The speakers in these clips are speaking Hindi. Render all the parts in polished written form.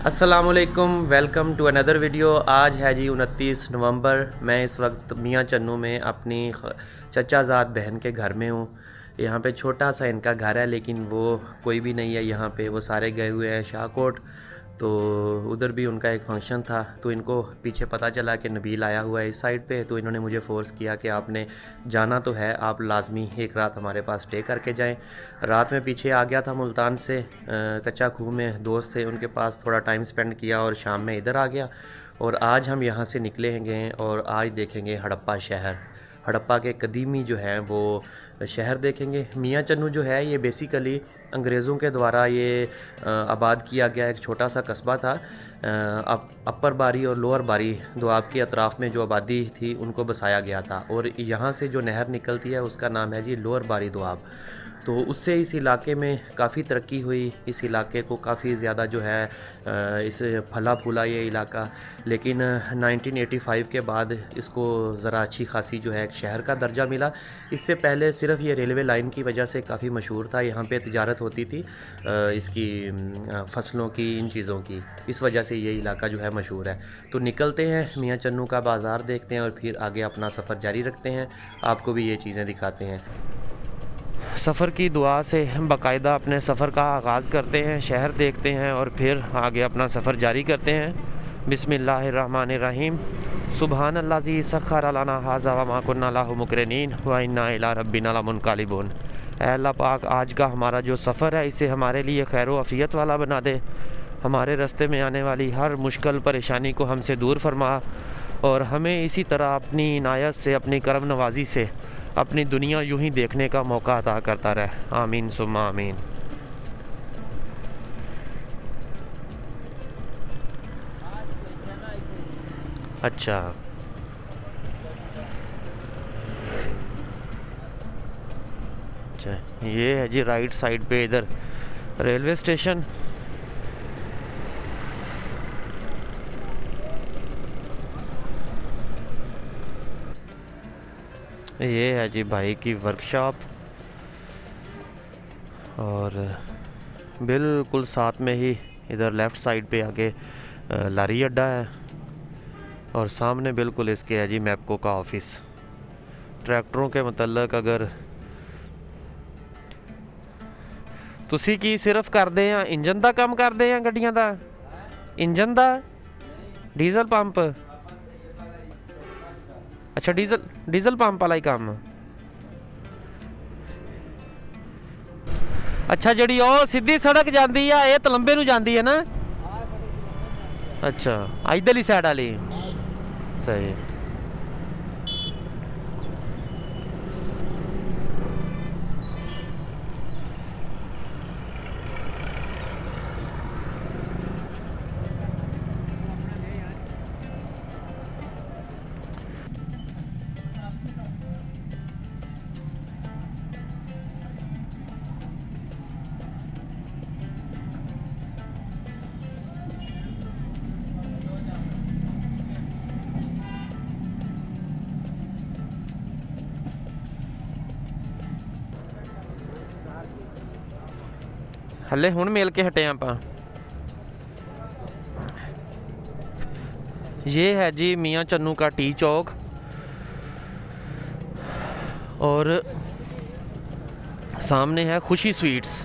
अस्सलामुअलैकुम, वेलकम टू अनदर वीडियो। आज है जी 29 नवंबर। मैं इस वक्त मियाँ चन्नू में अपनी चचाज़ाद बहन के घर में हूँ। यहाँ पे छोटा सा इनका घर है, लेकिन वो कोई भी नहीं है यहाँ पे। वो सारे गए हुए हैं शाहकोट। तो उधर भी उनका एक फ़ंक्शन था, तो इनको पीछे पता चला कि नबील आया हुआ है इस साइड पे। तो इन्होंने मुझे फ़ोर्स किया कि आपने जाना तो है, आप लाजमी एक रात हमारे पास स्टे करके जाएं। रात में पीछे आ गया था मुल्तान से, कच्चा खूह में दोस्त थे उनके पास, थोड़ा टाइम स्पेंड किया और शाम में इधर आ गया। और आज हम यहाँ से निकले हैं और आज देखेंगे हड़प्पा शहर। हड़प्पा के कदीमी जो है वो शहर देखेंगे। मियाँ चन्नू जो है ये बेसिकली अंग्रेज़ों के द्वारा ये आबाद किया गया एक छोटा सा कस्बा था। अपर बारी और लोअर बारी दोआब के अतराफ़ में जो आबादी थी उनको बसाया गया था, और यहाँ से जो नहर निकलती है उसका नाम है जी लोअर बारी दोआब। तो उससे इस इलाके में काफ़ी तरक्की हुई। इस इलाके को काफ़ी ज़्यादा जो है इस फला फूला ये इलाका। लेकिन 1985 के बाद इसको ज़रा अच्छी खासी जो है एक शहर का दर्जा मिला। इससे पहले सिर्फ ये रेलवे लाइन की वजह से काफ़ी मशहूर था। यहाँ पे तिजारत होती थी इसकी फसलों की, इन चीज़ों की। इस वजह से ये इलाका जो है मशहूर है। तो निकलते हैं मियाँ चन्नू का बाज़ार देखते हैं और फिर आगे अपना सफ़र जारी रखते हैं। आपको भी ये चीज़ें दिखाते हैं। सफ़र की दुआ से हम बाकायदा अपने सफ़र का आगाज़ करते हैं, शहर देखते हैं और फिर आगे अपना सफ़र जारी करते हैं। बिस्मिल्लाहिर्रहमानिर्रहीम। सुबहान अल्लाज़ी सख़्खर लना हाज़ा व मा कुन्ना लहु मुक़रिनीन व इन्ना इला रब्बिना लमुनक़लिबून। ऐ अल्लाह पाक, आज का हमारा जो सफ़र है इसे हमारे लिए खैर व आफ़ियत वाला बना दे। हमारे रास्ते में आने वाली हर मुश्किल परेशानी को हमसे दूर फरमा और हमें इसी तरह अपनी इनायत से, अपनी करम नवाज़ी से अपनी दुनिया यूं ही देखने का मौका अता करता रहे। आमीन सुम्मा आमीन। अच्छा, अच्छा, ये है जी राइट साइड पे इधर रेलवे स्टेशन। ये है जी भाई की वर्कशॉप और बिल्कुल साथ में ही इधर लेफ़्ट साइड पे आगे लारी अड्डा है और सामने बिल्कुल इसके है जी मैप्को का ऑफिस। ट्रैक्टरों के मतलब अगर तुसी की सिर्फ करते हैं इंजन का काम करते हैं, गड्डियां का इंजन का डीजल पंप। अच्छा, डीजल पंप वाला ही काम। अच्छा, जी सीधी सड़क जाती है ये तलंबे नूं जाती है ना। अच्छा, इधरली साइड वाली सही। हले हुण मिल के हटे आप। ये है जी मियाँ चन्नू का टी चौक और सामने है खुशी स्वीट्स।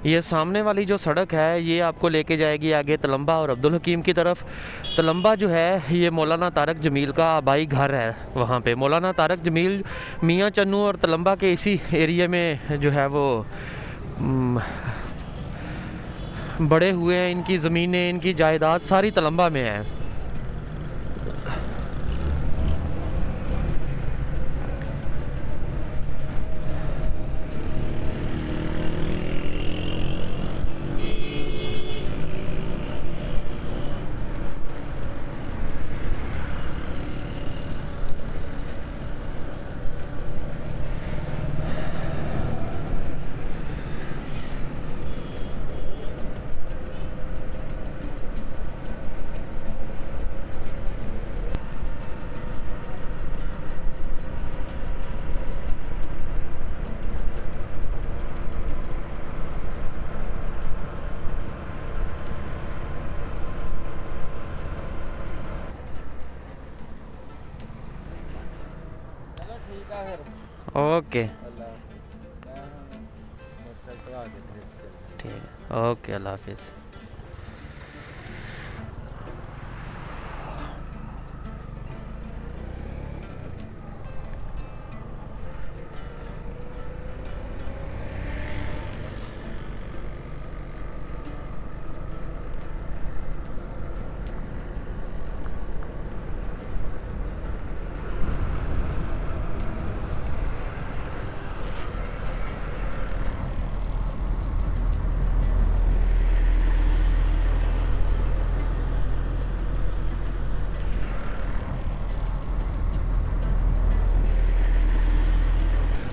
ये सामने वाली जो सड़क है ये आपको लेके जाएगी आगे तलंबा और अब्दुल हकीम की तरफ। तलंबा जो है ये मौलाना तारक जमील का आबाई घर है। वहाँ पे मौलाना तारक जमील मियाँ चन्नू और तलंबा के इसी एरिया में जो है वो बड़े हुए हैं। इनकी ज़मीनें, इनकी जायदाद सारी तलंबा में है। ओके ठीक है, ओके, अल्लाह हाफिज़।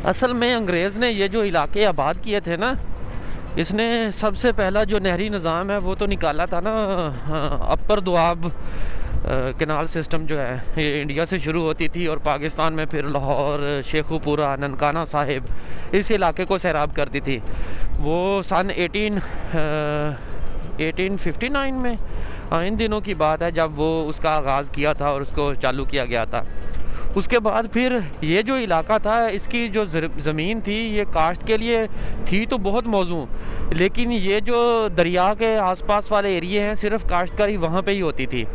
असल में अंग्रेज़ ने ये जो इलाके आबाद किए थे ना, इसने सबसे पहला जो नहरी निज़ाम है वो तो निकाला था ना, अपर दुआब कैनाल सिस्टम जो है, ये इंडिया से शुरू होती थी और पाकिस्तान में फिर लाहौर, शेखुपुरा, ननकाना साहिब इस इलाके को सैराब करती थी। वो सन 1859 में, इन दिनों की बात है जब वो उसका आगाज़ किया था और उसको चालू किया गया था। उसके बाद फिर ये जो इलाका था, इसकी जो ज़मीन थी ये काश्त के लिए थी तो बहुत मौजूद, लेकिन ये जो दरिया के आसपास वाले एरिए हैं सिर्फ काश्तकारी वहाँ पे ही होती थी,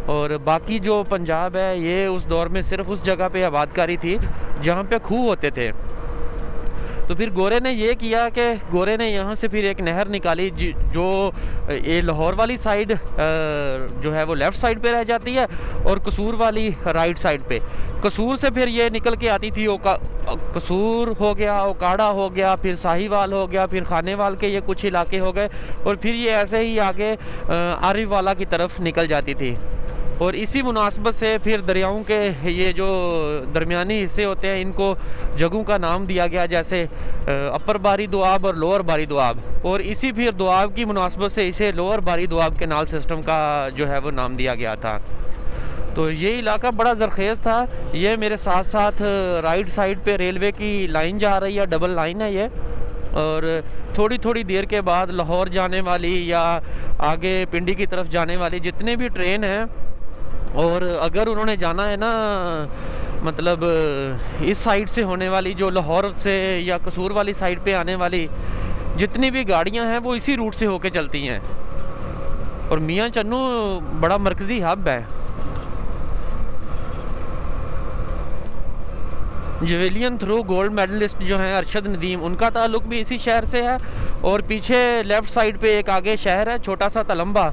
और बाकी जो पंजाब है ये उस दौर में सिर्फ उस जगह पे आबादकारी थी जहाँ पे खूह होते थे। तो फिर गोरे ने ये किया कि गोरे ने यहाँ से फिर एक नहर निकाली जो ये लाहौर वाली साइड जो है वो लेफ़्ट साइड पे रह जाती है और कसूर वाली राइट साइड पे। कसूर से फिर ये निकल के आती थी, कसूर हो गया, ओकाड़ा हो गया, फिर साहिवाल हो गया, फिर खानेवाल के ये कुछ इलाके हो गए, और फिर ये ऐसे ही आगे आरिफवाला की तरफ निकल जाती थी। और इसी मुनासबत से फिर दरियाओं के ये जो दरमियानी हिस्से होते हैं इनको जगहों का नाम दिया गया, जैसे अपर बारी दुआब और लोअर बारी दुआब, और इसी फिर दुआब की मुनासबत से इसे लोअर बारी दुआब कैनाल सिस्टम का जो है वो नाम दिया गया था। तो ये इलाका बड़ा ज़रखेज़ था। ये मेरे साथ साथ राइट साइड पे रेलवे की लाइन जा रही है, डबल लाइन है ये, और थोड़ी थोड़ी देर के बाद लाहौर जाने वाली या आगे पिंडी की तरफ जाने वाली जितने भी ट्रेन हैं, और अगर उन्होंने जाना है ना मतलब इस साइड से होने वाली, जो लाहौर से या कसूर वाली साइड पे आने वाली जितनी भी गाड़ियां हैं वो इसी रूट से होके चलती हैं। और मियां चन्नू बड़ा मरकज़ी हब है। जवेलियन थ्रू गोल्ड मेडलिस्ट जो हैं अरशद नदीम, उनका ताल्लुक़ भी इसी शहर से है। और पीछे लेफ़्ट साइड पे एक आगे शहर है छोटा सा तलम्बा,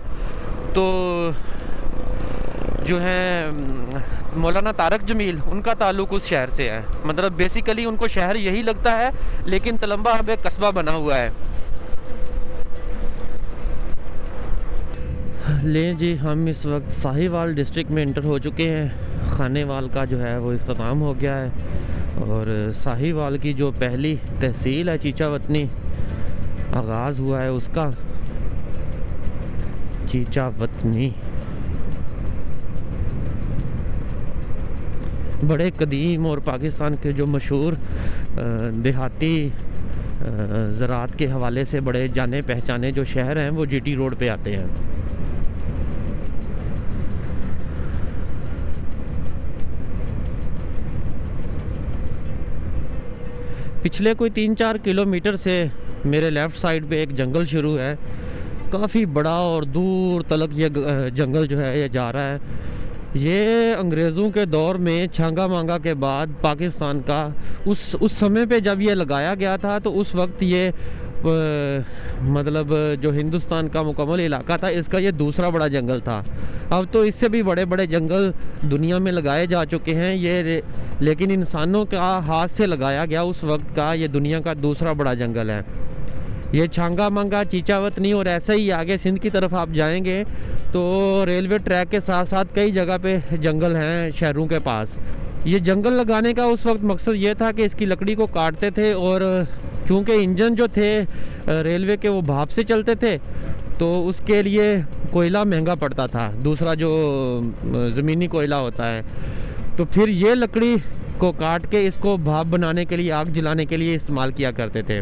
तो जो है मौलाना तारक जमील, उनका ताल्लुक़ उस शहर से है। मतलब बेसिकली उनको शहर यही लगता है, लेकिन तलम्बा अब एक कस्बा बना हुआ है। ले जी, हम इस वक्त साहिवाल डिस्ट्रिक्ट में इंटर हो चुके हैं। खानेवाल का जो है वो इख्तिताम हो गया है, और साहिवाल की जो पहली तहसील है चीचावतनी, आगाज़ हुआ है उसका। चीचावतनी बड़े कदीम और पाकिस्तान के जो मशहूर देहाती ज़राअत के हवाले से बड़े जाने पहचाने जो शहर हैं वो जीटी रोड पे आते हैं। पिछले कोई 3-4 किलोमीटर से मेरे लेफ़्ट साइड पे एक जंगल शुरू है, काफ़ी बड़ा, और दूर तलक ये जंगल जो है ये जा रहा है। ये अंग्रेज़ों के दौर में छांगा मांगा के बाद पाकिस्तान का उस समय पे जब ये लगाया गया था, तो उस वक्त ये मतलब जो हिंदुस्तान का मुकम्मल इलाका था इसका ये दूसरा बड़ा जंगल था। अब तो इससे भी बड़े बड़े जंगल दुनिया में लगाए जा चुके हैं ये, लेकिन इंसानों का हाथ से लगाया गया उस वक्त का ये दुनिया का दूसरा बड़ा जंगल है। ये छांगा मांगा, चीचावतनी, और ऐसे ही आगे सिंध की तरफ आप जाएंगे तो रेलवे ट्रैक के साथ साथ कई जगह पे जंगल हैं शहरों के पास। ये जंगल लगाने का उस वक्त मकसद ये था कि इसकी लकड़ी को काटते थे, और चूँकि इंजन जो थे रेलवे के वो भाप से चलते थे, तो उसके लिए कोयला महंगा पड़ता था, दूसरा जो ज़मीनी कोयला होता है। तो फिर ये लकड़ी को काट के इसको भाप बनाने के लिए, आग जलाने के लिए इस्तेमाल किया करते थे।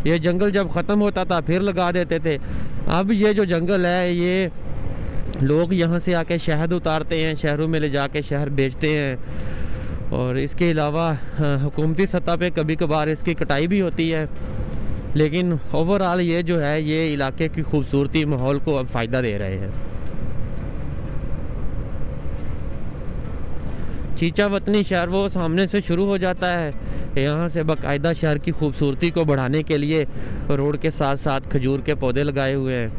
ये जंगल जब ख़त्म होता था फिर लगा देते थे। अब ये जो जंगल है ये लोग यहाँ से आके शहद उतारते हैं, शहरों में ले जाके शहर बेचते हैं, और इसके अलावा हुकूमती सतह पे कभी कभार इसकी कटाई भी होती है, लेकिन ओवरऑल ये जो है ये इलाके की खूबसूरती माहौल को अब फ़ायदा दे रहे हैं। चीचा वतनी शहर वो सामने से शुरू हो जाता है। यहाँ से बाकायदा शहर की खूबसूरती को बढ़ाने के लिए रोड के साथ साथ खजूर के पौधे लगाए हुए हैं।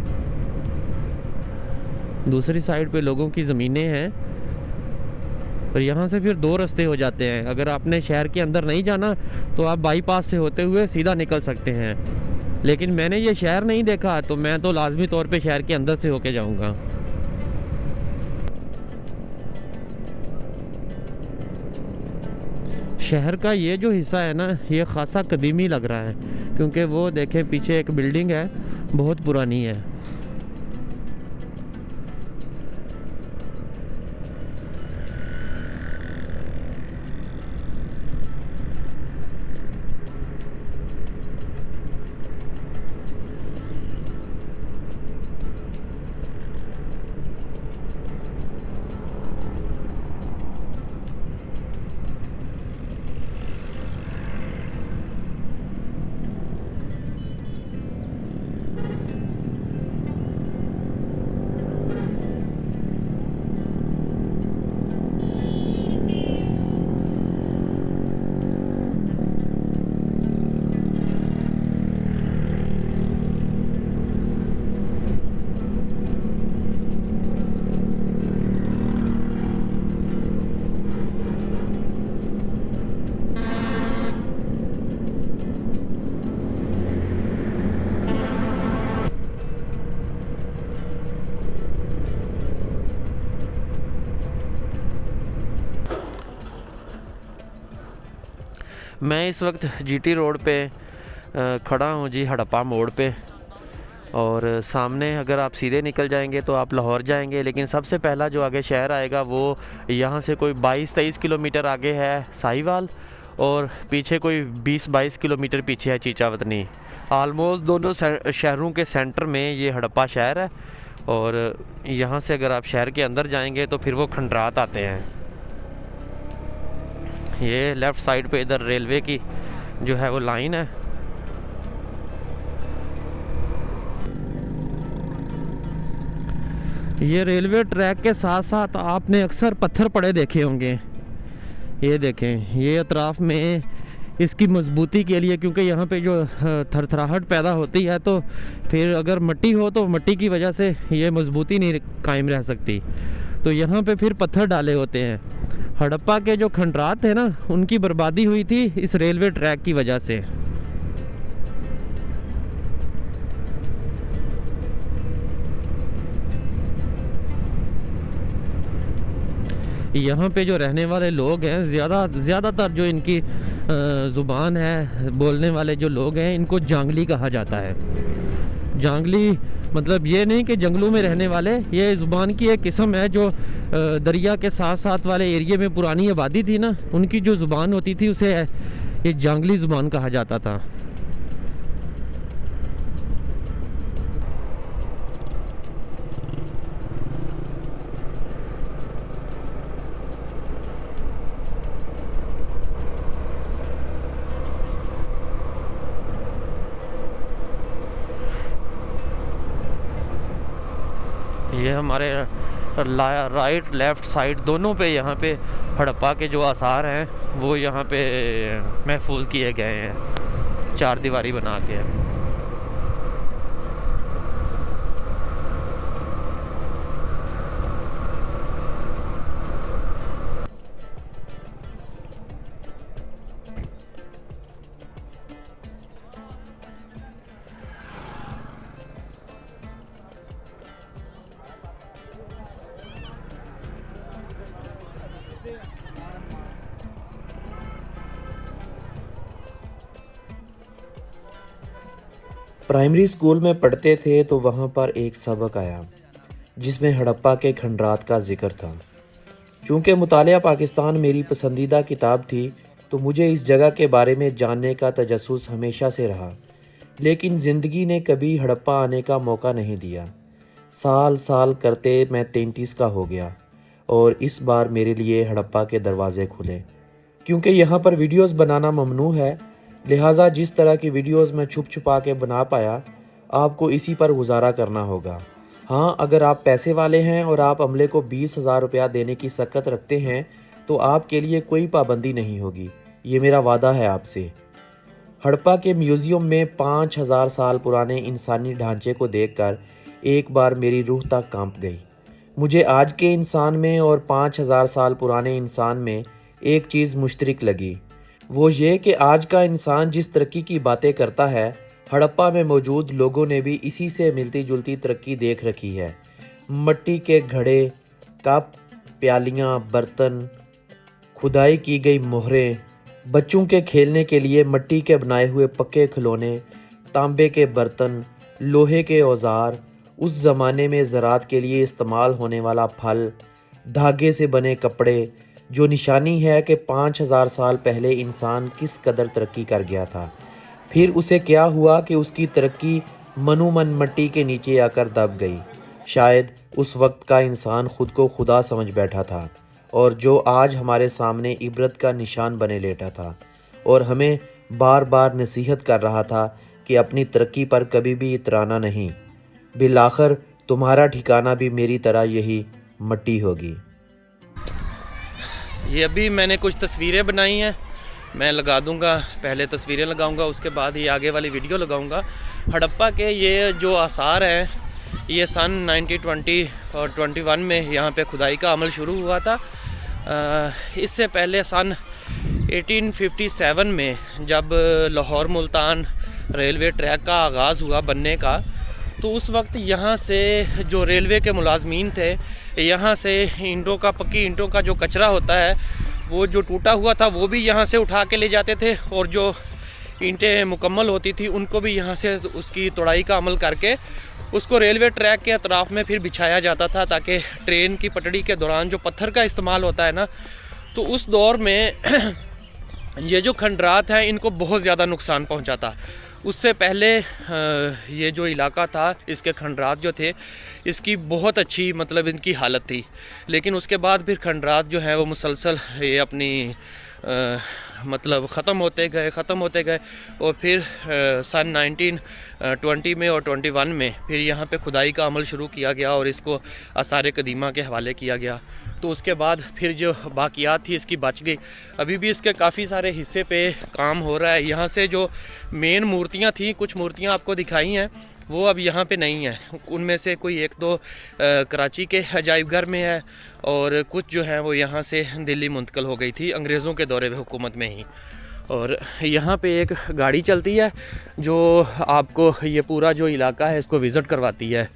दूसरी साइड पे लोगों की ज़मीनें हैं और यहाँ से फिर दो रास्ते हो जाते हैं। अगर आपने शहर के अंदर नहीं जाना तो आप बाईपास से होते हुए सीधा निकल सकते हैं, लेकिन मैंने ये शहर नहीं देखा तो मैं तो लाजमी तौर पे शहर के अंदर से होके जाऊँगा। शहर का ये जो हिस्सा है ना, ये ख़ासा कदीमी लग रहा है, क्योंकि वो देखें पीछे एक बिल्डिंग है, बहुत पुरानी है। मैं इस वक्त जीटी रोड पे खड़ा हूँ जी, हड़प्पा मोड़ पे। और सामने अगर आप सीधे निकल जाएंगे तो आप लाहौर जाएंगे, लेकिन सबसे पहला जो आगे शहर आएगा वो यहाँ से कोई 22-23 किलोमीटर आगे है साहिवाल, और पीछे कोई 20-22 किलोमीटर पीछे है चीचा वतनी। आलमोस्ट दोनों शहरों के सेंटर में ये हड़प्पा शहर है। और यहाँ से अगर आप शहर के अंदर जाएंगे तो फिर वो खंडरात आते हैं। ये लेफ़्ट साइड पे इधर रेलवे की जो है वो लाइन है। ये रेलवे ट्रैक के साथ साथ आपने अक्सर पत्थर पड़े देखे होंगे। ये देखें, ये अतराफ़ में इसकी मजबूती के लिए, क्योंकि यहाँ पे जो थरथराहट पैदा होती है तो फिर अगर मिट्टी हो तो मिट्टी की वजह से ये मजबूती नहीं कायम रह सकती, तो यहाँ पे फिर पत्थर डाले होते हैं। हड़प्पा के जो खंडरात थे ना, उनकी बर्बादी हुई थी इस रेलवे ट्रैक की वजह से। यहाँ पे जो रहने वाले लोग हैं, ज़्यादातर जो इनकी ज़ुबान है, बोलने वाले जो लोग हैं, इनको जांगली कहा जाता है। जांगली मतलब ये नहीं कि जंगलों में रहने वाले, ये ज़ुबान की एक किस्म है जो दरिया के साथ साथ वाले एरिया में पुरानी आबादी थी ना, उनकी जो ज़ुबान होती थी उसे ये जांगली ज़ुबान कहा जाता था। ये हमारे राइट लेफ़्ट साइड दोनों पे यहाँ पे हड़प्पा के जो आसार हैं वो यहाँ पे महफूज किए गए हैं, चार दीवारी बना के। प्राइमरी स्कूल में पढ़ते थे तो वहाँ पर एक सबक आया जिसमें हड़प्पा के खंडरात का जिक्र था। चूँकि मुतालिया पाकिस्तान मेरी पसंदीदा किताब थी तो मुझे इस जगह के बारे में जानने का तजस्सुस हमेशा से रहा, लेकिन ज़िंदगी ने कभी हड़प्पा आने का मौका नहीं दिया। साल साल करते मैं 33 का हो गया और इस बार मेरे लिए हड़प्पा के दरवाज़े खुले। क्योंकि यहाँ पर वीडियोस बनाना ममनू है, लिहाजा जिस तरह की वीडियोस मैं छुप छुपा के बना पाया, आपको इसी पर गुजारा करना होगा। हाँ, अगर आप पैसे वाले हैं और आप अमले को 20,000 रुपया देने की सकत रखते हैं तो आपके लिए कोई पाबंदी नहीं होगी, ये मेरा वादा है आपसे। हड़प्पा के म्यूज़ियम में 5,000 साल पुराने इंसानी ढांचे को देखकर एक बार मेरी रूह तक कांप गई। मुझे आज के इंसान में और 5,000 साल पुराने इंसान में एक चीज़ मुश्तरक लगी, वो ये कि आज का इंसान जिस तरक्की की बातें करता है, हड़प्पा में मौजूद लोगों ने भी इसी से मिलती जुलती तरक्की देख रखी है। मिट्टी के घड़े, कप, प्यालियाँ, बर्तन, खुदाई की गई मोहरें, बच्चों के खेलने के लिए मिट्टी के बनाए हुए पक्के खिलौने, तांबे के बर्तन, लोहे के औजार, उस ज़माने में ज़राअत के लिए इस्तेमाल होने वाला फल, धागे से बने कपड़े, जो निशानी है कि 5,000 साल पहले इंसान किस कदर तरक्की कर गया था। फिर उसे क्या हुआ कि उसकी तरक्की मनोमन मिट्टी के नीचे आकर दब गई। शायद उस वक्त का इंसान खुद को खुदा समझ बैठा था और जो आज हमारे सामने इबरत का निशान बने लेटा था और हमें बार बार नसीहत कर रहा था कि अपनी तरक्की पर कभी भी इतराना नहीं, बिलाखिर तुम्हारा ठिकाना भी मेरी तरह यही मिट्टी होगी। ये अभी मैंने कुछ तस्वीरें बनाई हैं, मैं लगा दूंगा, पहले तस्वीरें लगाऊंगा, उसके बाद ये आगे वाली वीडियो लगाऊंगा। हड़प्पा के ये जो आसार हैं, ये सन 1920 और 21 में यहाँ पे खुदाई का अमल शुरू हुआ था। इससे पहले सन 1857 में जब लाहौर मुल्तान रेलवे ट्रैक का आगाज़ हुआ बनने का, तो उस वक्त यहाँ से जो रेलवे के मुलाजमीन थे, यहाँ से ईंटों का, पक्की ईंटों का जो कचरा होता है, वो जो टूटा हुआ था वो भी यहाँ से उठा के ले जाते थे, और जो ईंटें मुकम्मल होती थी उनको भी यहाँ से उसकी तोड़ाई का अमल करके उसको रेलवे ट्रैक के अतराफ़ में फिर बिछाया जाता था, ताकि ट्रेन की पटड़ी के दौरान जो पत्थर का इस्तेमाल होता है ना, तो उस दौर में ये जो खंडरात हैं इनको बहुत ज़्यादा नुकसान पहुँचा था। उससे पहले ये जो इलाका था, इसके खंडरात जो थे, इसकी बहुत अच्छी मतलब इनकी हालत थी, लेकिन उसके बाद फिर खंडरात जो है वो मुसलसल ये अपनी मतलब ख़त्म होते गए और फिर सन 1920 में और 21 में फिर यहाँ पे खुदाई का अमल शुरू किया गया और इसको आसार कदीमा के हवाले किया गया। तो उसके बाद फिर जो बाकियात थी इसकी बच गई। अभी भी इसके काफ़ी सारे हिस्से पे काम हो रहा है। यहाँ से जो मेन मूर्तियाँ थी, कुछ मूर्तियाँ आपको दिखाई हैं, वो अब यहाँ पे नहीं है। उनमें से कोई एक दो कराची के अजायब घर में है और कुछ जो है वो यहाँ से दिल्ली मुंतकिल हो गई थी अंग्रेज़ों के दौरे हुकूमत में ही। और यहाँ पे एक गाड़ी चलती है जो आपको ये पूरा जो इलाका है इसको विज़िट करवाती है।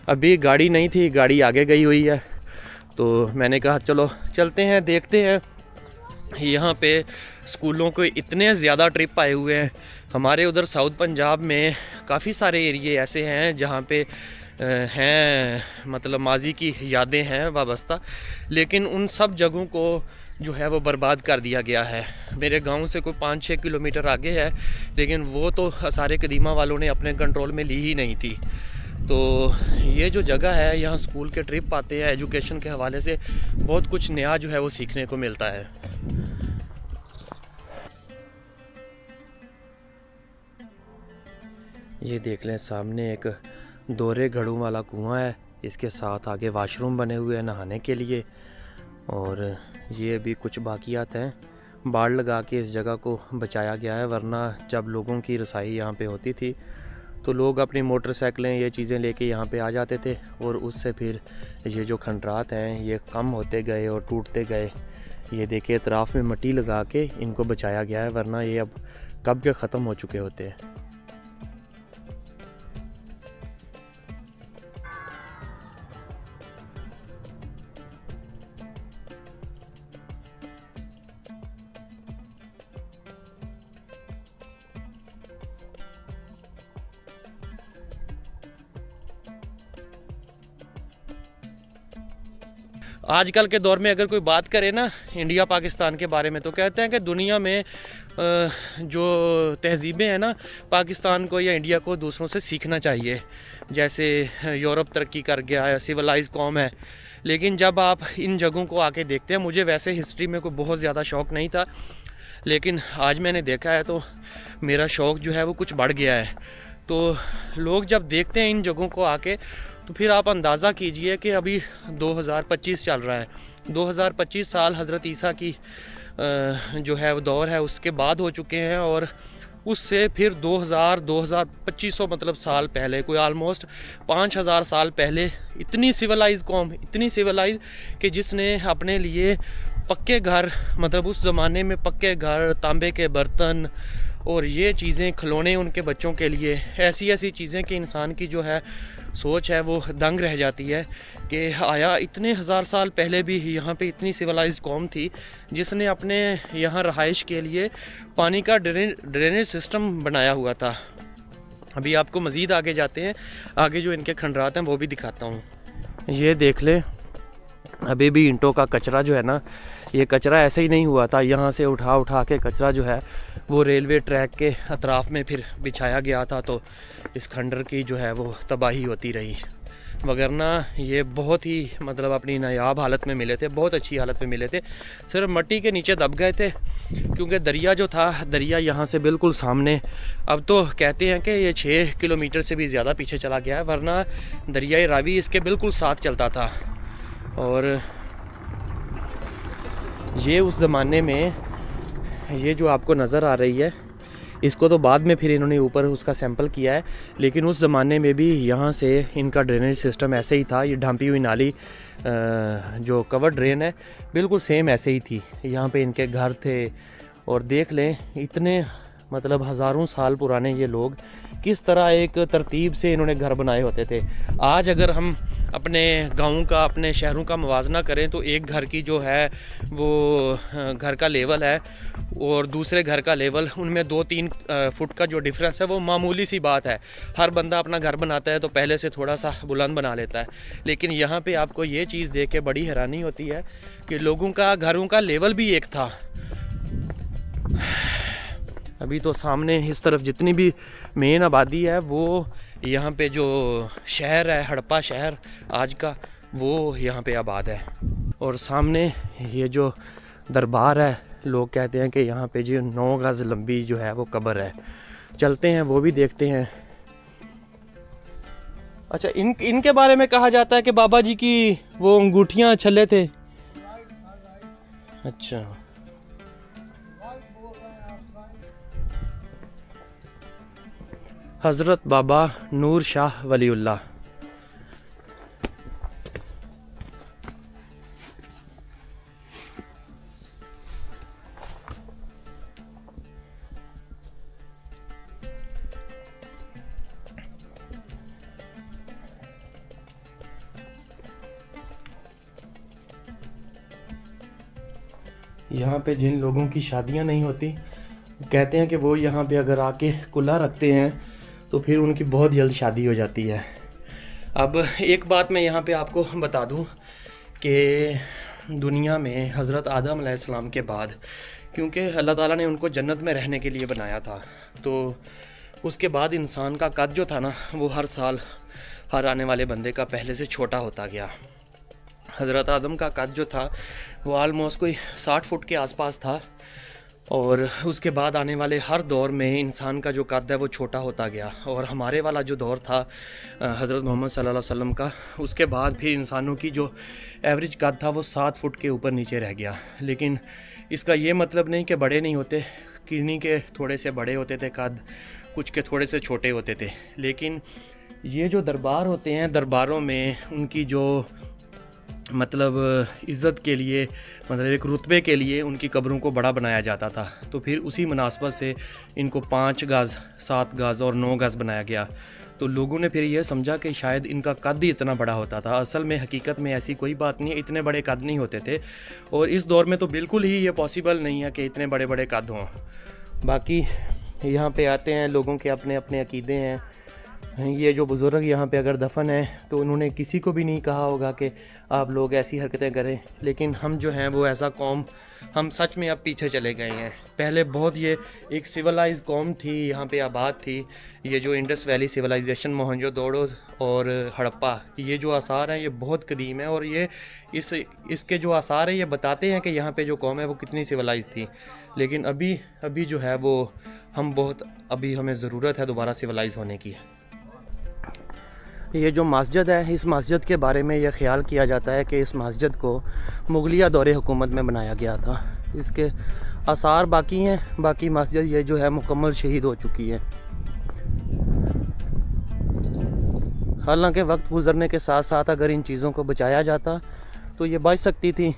अभी गाड़ी नहीं थी, गाड़ी आगे गई हुई है, तो मैंने कहा चलो चलते हैं, देखते हैं। यहाँ पे स्कूलों के इतने ज़्यादा ट्रिप आए हुए हैं। हमारे उधर साउथ पंजाब में काफ़ी सारे एरिए ऐसे हैं जहाँ पे हैं मतलब माजी की यादें हैं वाबस्ता, लेकिन उन सब जगहों को जो है वो बर्बाद कर दिया गया है। मेरे गांव से कोई 5-6 किलोमीटर आगे है, लेकिन वो तो आसार कदीमा वालों ने अपने कंट्रोल में ली ही नहीं थी। तो ये जो जगह है, यहाँ स्कूल के ट्रिप आते हैं, एजुकेशन के हवाले से बहुत कुछ नया जो है वो सीखने को मिलता है। ये देख लें, सामने एक दोहरे घड़ों वाला कुआं है, इसके साथ आगे वाशरूम बने हुए हैं नहाने के लिए, और ये भी कुछ बाकियात हैं। बाड़ लगा के इस जगह को बचाया गया है, वरना जब लोगों की रसाई यहाँ पे होती थी तो लोग अपनी मोटरसाइकिलें ये चीज़ें लेके यहाँ पे आ जाते थे, और उससे फिर ये जो खंडरात हैं ये कम होते गए और टूटते गए। ये देखिए अतराफ़ में मिट्टी लगा के इनको बचाया गया है, वरना ये अब कब के ख़त्म हो चुके होते हैं। आजकल के दौर में अगर कोई बात करे ना इंडिया पाकिस्तान के बारे में, तो कहते हैं कि दुनिया में जो तहजीबें हैं ना, पाकिस्तान को या इंडिया को दूसरों से सीखना चाहिए। जैसे यूरोप तरक्की कर गया है, सिविलाइज कौम है। लेकिन जब आप इन जगहों को आके देखते हैं, मुझे वैसे हिस्ट्री में कोई बहुत ज़्यादा शौक़ नहीं था, लेकिन आज मैंने देखा है तो मेरा शौक़ जो है वो कुछ बढ़ गया है। तो लोग जब देखते हैं इन जगहों को आके, तो फिर आप अंदाज़ा कीजिए कि अभी 2025 चल रहा है। 2025 साल हज़रत ईसा की जो है वो दौर है उसके बाद हो चुके हैं, और उससे फिर 2500 मतलब साल पहले, कोई आलमोस्ट 5000 साल पहले इतनी सिविलाइज कौम, इतनी सिविलाइज कि जिसने अपने लिए पक्के घर, मतलब उस ज़माने में पक्के घर, तांबे के बर्तन और ये चीज़ें, खिलौने उनके बच्चों के लिए, ऐसी ऐसी चीज़ें कि इंसान की जो है सोच है वो दंग रह जाती है कि आया इतने हज़ार साल पहले भी यहाँ पे इतनी सिविलाइज्ड कौम थी जिसने अपने यहाँ रहाइश के लिए पानी का ड्रेनेज सिस्टम बनाया हुआ था। अभी आपको मज़ीद आगे जाते हैं, आगे जो इनके खंडरात हैं वो भी दिखाता हूँ। ये देख लें, अभी भी ईंटों का कचरा जो है ना, ये कचरा ऐसे ही नहीं हुआ था, यहाँ से उठा उठा के कचरा जो है वो रेलवे ट्रैक के अतराफ़ में फिर बिछाया गया था, तो इस खंडर की जो है वो तबाही होती रही। वगरना ये बहुत ही मतलब अपनी नायाब हालत में मिले थे, बहुत अच्छी हालत में मिले थे, सिर्फ मिट्टी के नीचे दब गए थे क्योंकि दरिया जो था, दरिया यहाँ से बिल्कुल सामने, अब तो कहते हैं कि ये 6 किलोमीटर से भी ज़्यादा पीछे चला गया है, वरना दरियाई रावी इसके बिल्कुल साथ चलता था। और ये उस ज़माने में, ये जो आपको नज़र आ रही है, इसको तो बाद में फिर इन्होंने ऊपर उसका सैंपल किया है, लेकिन उस ज़माने में भी यहाँ से इनका ड्रेनेज सिस्टम ऐसे ही था। ये ढांपी हुई नाली जो कवर ड्रेन है बिल्कुल सेम ऐसे ही थी। यहाँ पे इनके घर थे, और देख लें इतने मतलब हज़ारों साल पुराने ये लोग किस तरह एक तरतीब से इन्होंने घर बनाए होते थे। आज अगर हम अपने गाँव का, अपने शहरों का मुवाजना करें तो एक घर की जो है वो घर का लेवल है और दूसरे घर का लेवल, उनमें 2-3 फुट का जो डिफरेंस है वो मामूली सी बात है। हर बंदा अपना घर बनाता है तो पहले से थोड़ा सा बुलंद बना लेता है, लेकिन यहाँ पे आपको ये चीज़ देख के बड़ी हैरानी होती है कि लोगों का घरों का लेवल भी एक था। अभी तो सामने इस तरफ जितनी भी मेन आबादी है वो यहाँ पे जो शहर है, हड़प्पा शहर आज का, वो यहाँ पे आबाद है। और सामने ये जो दरबार है, लोग कहते हैं कि यहाँ पे जो 9 गज लंबी जो है वो कब्र है। चलते हैं वो भी देखते हैं। अच्छा, इनके बारे में कहा जाता है कि बाबा जी की वो अंगूठियाँ छल्ले थे। अच्छा, हज़रत बाबा नूर शाह वलीउल्लाह। यहाँ पे जिन लोगों की शादियाँ नहीं होती, कहते हैं कि वो यहाँ पे अगर आके कुल्ला रखते हैं तो फिर उनकी बहुत जल्द शादी हो जाती है। अब एक बात मैं यहाँ पे आपको बता दूँ कि दुनिया में हज़रत आदम अलैहिस्सलाम के बाद, क्योंकि अल्लाह ताला ने उनको जन्नत में रहने के लिए बनाया था, तो उसके बाद इंसान का कद जो था ना, वो हर साल हर आने वाले बंदे का पहले से छोटा होता गया। हज़रत आदम का कद जो था वो आलमोस्ट कोई 60 फुट के आसपास था, और उसके बाद आने वाले हर दौर में इंसान का जो कद है वो छोटा होता गया। और हमारे वाला जो दौर था हज़रत मोहम्मद सल्लल्लाहु अलैहि वसल्लम का, उसके बाद फिर इंसानों की जो एवरेज कद था वो 7 फुट के ऊपर नीचे रह गया। लेकिन इसका ये मतलब नहीं कि बड़े नहीं होते, किन्हीं के थोड़े से बड़े होते थे कद, कुछ के थोड़े से छोटे होते थे। लेकिन ये जो दरबार होते हैं, दरबारों में उनकी जो मतलब इज़्ज़त के लिए, मतलब एक रुतबे के लिए उनकी कब्रों को बड़ा बनाया जाता था। तो फिर उसी मुनासबत से इनको 5 गज़, 7 गज़ और 9 गज़ बनाया गया। तो लोगों ने फिर यह समझा कि शायद इनका कद ही इतना बड़ा होता था। असल में हकीकत में ऐसी कोई बात नहीं है, इतने बड़े कद नहीं होते थे, और इस दौर में तो बिल्कुल ही ये पॉसिबल नहीं है कि इतने बड़े बड़े कद हों। बाकी यहाँ पे आते हैं, लोगों के अपने अपने अकीदे हैं, ये जो बुज़ुर्ग यहाँ पे अगर दफन है तो उन्होंने किसी को भी नहीं कहा होगा कि आप लोग ऐसी हरकतें करें, लेकिन हम जो हैं वो ऐसा कौम, हम सच में अब पीछे चले गए हैं। पहले बहुत ये एक सिविलाइज कौम थी, यहाँ पे आबाद थी। ये जो इंडस वैली सिविलाइजेशन, मोहनजोदड़ो और हड़प्पा, ये जो आसार हैं ये बहुत कदीम है, और ये इसके जो आसार हैं ये बताते हैं कि यहाँ पे जो कौम है वो कितनी सिविलाइज थी। लेकिन अभी जो है वो अभी हमें ज़रूरत है दोबारा सिविलाइज होने की। ये जो मस्जिद है, इस मस्जिद के बारे में यह ख्याल किया जाता है कि इस मस्जिद को मुगलिया दौरे हुकूमत में बनाया गया था। इसके आसार बाकी हैं, बाकी मस्जिद ये जो है मुकम्मल शहीद हो चुकी है। हालांकि वक्त गुज़रने के साथ साथ अगर इन चीज़ों को बचाया जाता तो ये बच सकती थी।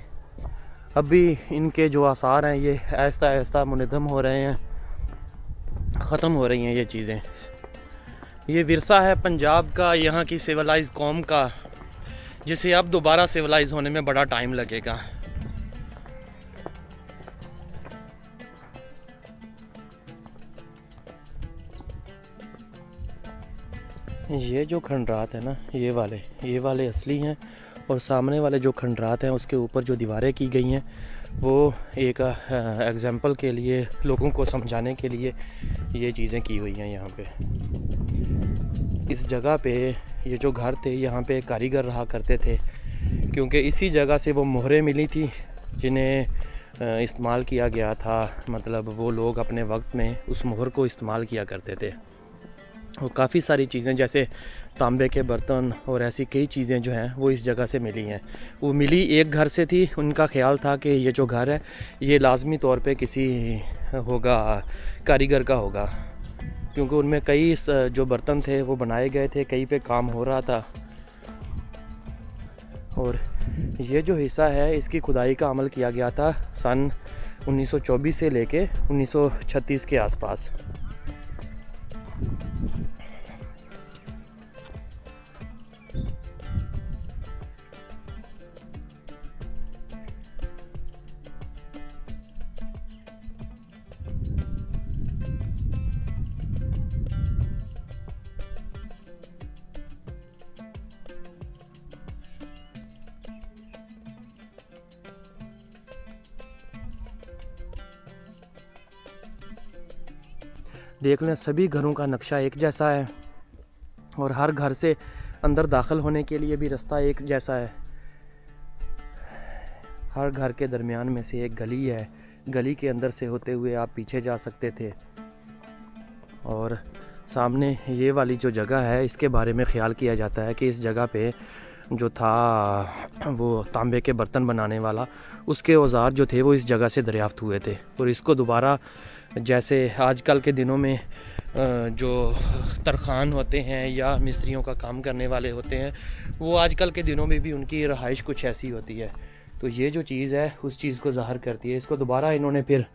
अभी इनके जो आसार हैं ये आहिस्ता आहिस्ता मुनहदम हो रहे हैं, ख़त्म हो रही हैं ये चीज़ें। ये विरसा है पंजाब का, यहाँ की सिविलाइज कौम का, जिसे अब दोबारा सिविलाइज होने में बड़ा टाइम लगेगा। ये जो खंडरात है ना, ये वाले असली हैं, और सामने वाले जो खंडरात हैं उसके ऊपर जो दीवारें की गई हैं वो एक एग्जाम्पल के लिए, लोगों को समझाने के लिए ये चीज़ें की हुई हैं। यहाँ पे इस जगह पे ये जो घर थे यहाँ पे कारीगर रहा करते थे, क्योंकि इसी जगह से वो मोहरें मिली थी जिन्हें इस्तेमाल किया गया था। मतलब वो लोग अपने वक्त में उस मोहर को इस्तेमाल किया करते थे। और काफ़ी सारी चीज़ें जैसे तांबे के बर्तन और ऐसी कई चीज़ें जो हैं वो इस जगह से मिली हैं। वो मिली एक घर से थी। उनका ख्याल था कि ये जो घर है ये लाजमी तौर पे किसी होगा, कारीगर का होगा, क्योंकि उनमें कई जो बर्तन थे वो बनाए गए थे, कहीं पे काम हो रहा था। और ये जो हिस्सा है इसकी खुदाई का अमल किया गया था सन 1924 से लेके 1936 के आसपास। देख लें, सभी घरों का नक्शा एक जैसा है और हर घर से अंदर दाखिल होने के लिए भी रास्ता एक जैसा है। हर घर के दरमियान में से एक गली है, गली के अंदर से होते हुए आप पीछे जा सकते थे। और सामने ये वाली जो जगह है इसके बारे में ख्याल किया जाता है कि इस जगह पे जो था वो तांबे के बर्तन बनाने वाला, उसके औजार जो थे वो इस जगह से दरियाफ्त हुए थे। और इसको दोबारा, जैसे आजकल के दिनों में जो तरखान होते हैं या मिस्त्रियों का काम करने वाले होते हैं, वो आजकल के दिनों में भी उनकी रहाइश कुछ ऐसी होती है। तो ये जो चीज़ है उस चीज़ को ज़ाहिर करती है। इसको दोबारा इन्होंने फिर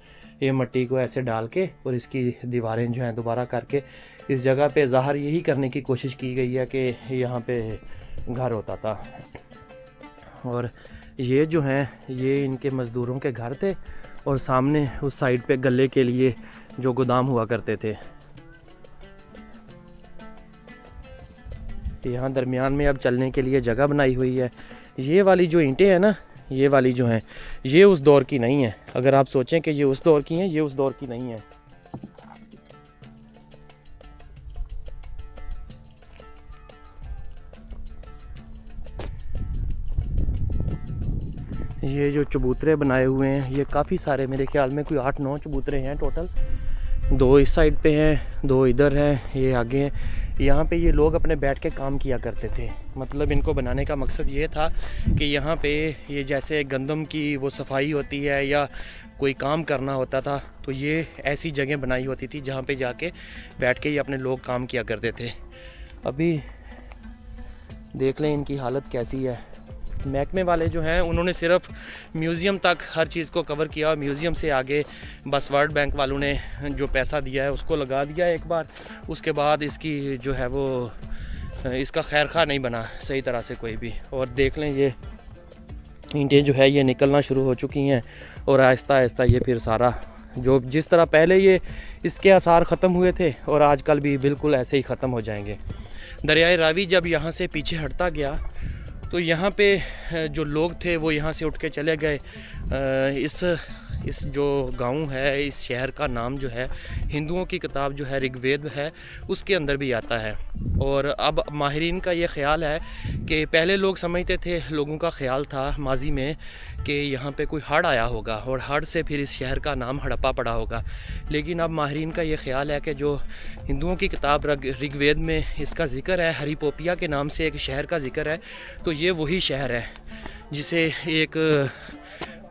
ये मट्टी को ऐसे डाल के और इसकी दीवारें जो हैं दोबारा करके इस जगह पे ज़ाहिर यही करने की कोशिश की गई है कि यहाँ पे घर होता था। और ये जो हैं ये इनके मज़दूरों के घर थे, और सामने उस साइड पे गले के लिए जो गोदाम हुआ करते थे। यहाँ दरमियान में अब चलने के लिए जगह बनाई हुई है। ये वाली जो ईंटें हैं ना, ये वाली जो हैं ये उस दौर की नहीं है। अगर आप सोचें कि ये उस दौर की हैं, ये उस दौर की नहीं है। ये जो चबूतरे बनाए हुए हैं ये काफ़ी सारे, मेरे ख्याल में कोई 8-9 चबूतरे हैं टोटल। 2 इस साइड पे हैं, 2 इधर हैं, ये आगे हैं। यहाँ पे ये लोग अपने बैठ के काम किया करते थे। मतलब इनको बनाने का मकसद ये था कि यहाँ पे ये जैसे गंदम की वो सफाई होती है या कोई काम करना होता था, तो ये ऐसी जगह बनाई होती थी जहाँ पे जाके बैठ के ये अपने लोग काम किया करते थे। अभी देख लें इनकी हालत कैसी है। महकमे वाले जो हैं उन्होंने सिर्फ म्यूज़ियम तक हर चीज़ को कवर किया। म्यूज़ियम से आगे बस वर्ल्ड बैंक वालों ने जो पैसा दिया है उसको लगा दिया एक बार। उसके बाद इसकी जो है वो इसका खैर खा नहीं बना सही तरह से कोई भी। और देख लें ये ईंटें जो है ये निकलना शुरू हो चुकी हैं, और आहिस्ता आहिस्ता ये फिर सारा जो जिस तरह पहले ये इसके आसार ख़त्म हुए थे और आजकल भी बिल्कुल ऐसे ही ख़त्म हो जाएंगे। दरियाए रावी जब यहाँ से पीछे हटता गया तो यहाँ पे जो लोग थे वो यहाँ से उठ के चले गए। इस जो गांव है, इस शहर का नाम जो है हिंदुओं की किताब जो है ऋग्वेद है उसके अंदर भी आता है। और अब माहिरीन का ये ख्याल है कि पहले लोग समझते थे, लोगों का ख्याल था माजी में कि यहाँ पे कोई हड़ आया होगा और हड़ से फिर इस शहर का नाम हड़प्पा पड़ा होगा। लेकिन अब माहिरीन का ये ख्याल है कि जो हिंदुओं की किताब ऋग्वेद में इसका ज़िक्र है, हरिपोपिया के नाम से एक शहर का ज़िक्र है, तो ये वही शहर है जिसे एक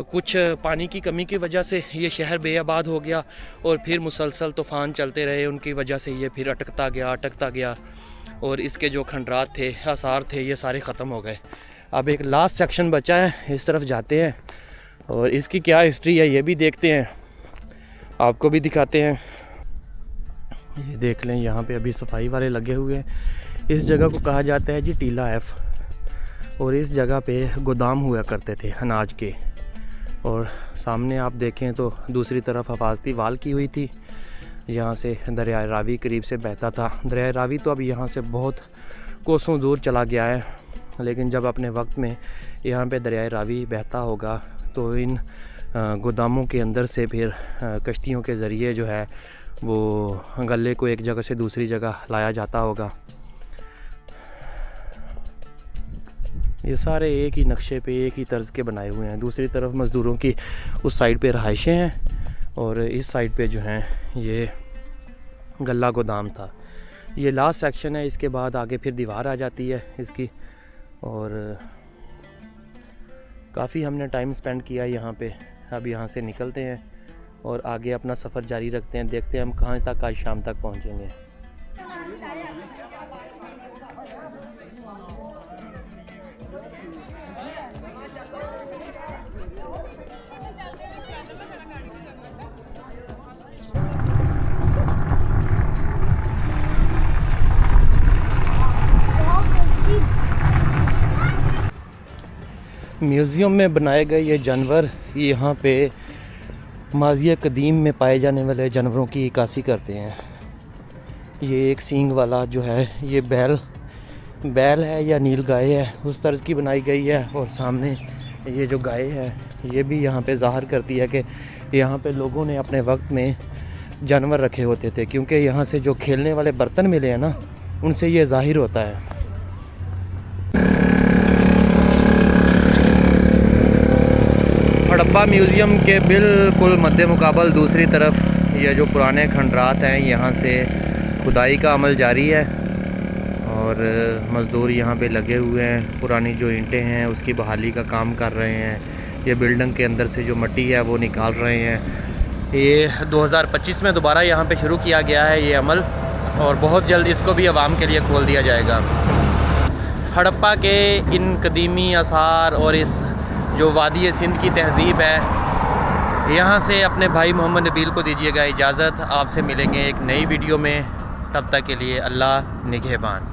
कुछ पानी की कमी की वजह से ये शहर बेआबाद हो गया और फिर मुसलसल तूफ़ान चलते रहे, उनकी वजह से ये फिर अटकता गया और इसके जो खंडरात थे, आसार थे, ये सारे ख़त्म हो गए। अब एक लास्ट सेक्शन बचा है, इस तरफ जाते हैं और इसकी क्या हिस्ट्री है ये भी देखते हैं, आपको भी दिखाते हैं। ये देख लें, यहाँ पे अभी सफाई वाले लगे हुए हैं। इस जगह को कहा जाता है जी टीला एफ, और इस जगह पे गोदाम हुआ करते थे अनाज के। और सामने आप देखें तो दूसरी तरफ हिफाजती वाल की हुई थी, यहाँ से दरिया रावी करीब से बहता था। दरिया रावी तो अब यहाँ से बहुत कोसों दूर चला गया है, लेकिन जब अपने वक्त में यहाँ पे दरिया रावी बहता होगा तो इन गोदामों के अंदर से फिर कश्तियों के ज़रिए जो है वो गले को एक जगह से दूसरी जगह लाया जाता होगा। ये सारे एक ही नक्शे पे, एक ही तर्ज के बनाए हुए हैं। दूसरी तरफ मज़दूरों की उस साइड पे रहाइशें हैं और इस साइड पे जो हैं ये गल्ला गोदाम था। ये लास्ट सेक्शन है, इसके बाद आगे फिर दीवार आ जाती है इसकी। और काफ़ी हमने टाइम स्पेंड किया यहाँ पे। अब यहाँ से निकलते हैं और आगे अपना सफ़र जारी रखते हैं, देखते हैं हम कहाँ तक आज शाम तक पहुँचेंगे। म्यूज़ियम में बनाए गए ये जानवर यहाँ पे माज़िया कदीम में पाए जाने वाले जानवरों की इक्कासी करते हैं। ये एक सींग वाला जो है ये बैल है या नील गाय है, उस तर्ज की बनाई गई है। और सामने ये जो गाय है ये भी यहाँ पे ज़ाहिर करती है कि यहाँ पे लोगों ने अपने वक्त में जानवर रखे होते थे, क्योंकि यहाँ से जो खेलने वाले बर्तन मिले हैं ना, उनसे ये ज़ाहिर होता है। हड़प्पा म्यूज़ियम के बिल्कुल मद्दे मुकाबल दूसरी तरफ ये जो पुराने खंडरात हैं, यहाँ से खुदाई का अमल जारी है और मज़दूर यहाँ पे लगे हुए हैं। पुरानी जो ईंटें हैं उसकी बहाली का काम कर रहे हैं। ये बिल्डिंग के अंदर से जो मिट्टी है वो निकाल रहे हैं। ये 2025 में दोबारा यहाँ पे शुरू किया गया है ये अमल, और बहुत जल्द इसको भी आवाम के लिए खोल दिया जाएगा। हड़प्पा के इन कदीमी आसार और इस जो वादी सिंध की तहज़ीब है, यहाँ से अपने भाई मोहम्मद नबील को दीजिएगा इजाज़त। आपसे मिलेंगे एक नई वीडियो में, तब तक के लिए अल्लाह निगहबान।